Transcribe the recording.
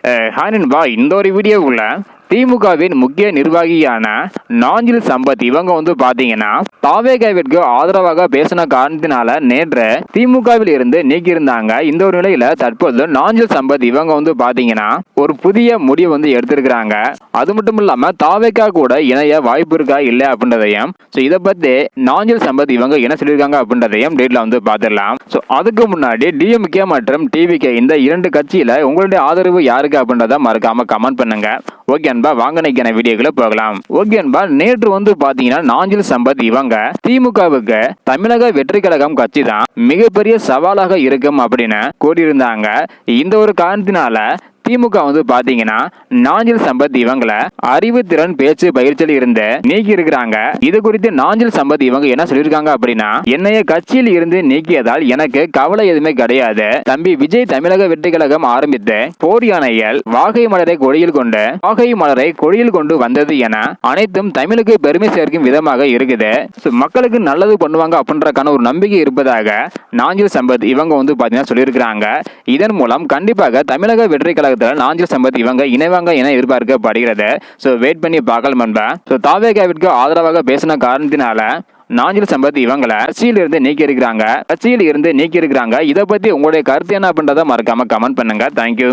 Hi நண்பா, இந்த ஒரு வீடியோவுல திமுகவின் முக்கிய நிர்வாகியான நாஞ்சில் சம்பத் இவங்க பாத்தீங்கன்னா தாவேகாவிற்கு ஆதரவாக பேசின காரணத்தினால நேற்று திமுகவில் இருந்து நீக்கியிருந்தாங்க. இந்த ஒரு நிலையில தற்போது நாஞ்சில் சம்பத் இவங்க பாத்தீங்கன்னா ஒரு புதிய முடிவு எடுத்திருக்கிறாங்க. அது மட்டும் இல்லாம தாவேகா கூட இணைய வாய்ப்பு இருக்கா இல்ல அப்படின்றதையும் இதை பத்தி நாஞ்சில் சம்பத் இவங்க என்ன சொல்லியிருக்காங்க அப்படின்றதையும் டேட்ல பாத்துடலாம். அதுக்கு முன்னாடி டிஎம்கே மற்றும் டிவிகே இந்த இரண்டு கட்சியில உங்களுடைய ஆதரவு யாருக்கு அப்படின்றத மறக்காம கமெண்ட் பண்ணுங்க. ஓகே அன்பா, வாங்க நினைக்கிற வீடியோக்குள்ள போகலாம். ஓகே அன்பா, நேற்று பாத்தீங்கன்னா நாஞ்சில் சம்பத் இவங்க திமுகவுக்கு தமிழக வெற்றி கழகம் கட்சி தான் மிகப்பெரிய சவாலாக இருக்கும் அப்படின்னு கூறியிருந்தாங்க. இந்த ஒரு காரணத்தினால திமுக பாத்தீங்கன்னா நாஞ்சில் சம்பத் இவங்களை அறிவுத்திறன் பேச்சு பயிற்சியில் இருந்து நீக்கி இருக்கிறாங்க. இது குறித்து நாஞ்சில் சம்பத் இவங்க என்ன சொல்லியிருக்காங்க அப்படின்னா, என்னைய கட்சியில் இருந்து நீக்கியதால் எனக்கு கவலை எதுவுமே கிடையாது. தம்பி விஜய் தமிழக வெற்றி கழகம் ஆரம்பித்து போர் யானைகள் வாகை மலரை கொடியில் கொண்டு வந்தது என அனைத்தும் தமிழுக்கு பெருமை சேர்க்கும் விதமாக இருக்குது. மக்களுக்கு நல்லது பண்ணுவாங்க அப்படின்றக்கான ஒரு நம்பிக்கை இருப்பதாக நாஞ்சில் சம்பத் இவங்க பாத்தீங்கன்னா சொல்லியிருக்கிறாங்க. இதன் மூலம் கண்டிப்பாக தமிழக வெற்றி கழகம் நாஞ்சில் சம்பத் இவங்க இணைவாங்க என எதிர்பார்க்கப்படுகிறது. வெயிட் பண்ணி பார்க்கலாம் நண்பா. தாவேகாவிற்கு ஆதரவாக பேசின காரணத்தினால நாஞ்சில் சம்பத் இவங்களை கட்சியில் இருந்து நீக்கி இருக்கிறாங்க. இதை பத்தி உங்களுடைய கருத்து என்ன அப்படின்றத மறக்காம கமெண்ட் பண்ணுங்க. தேங்க்யூ.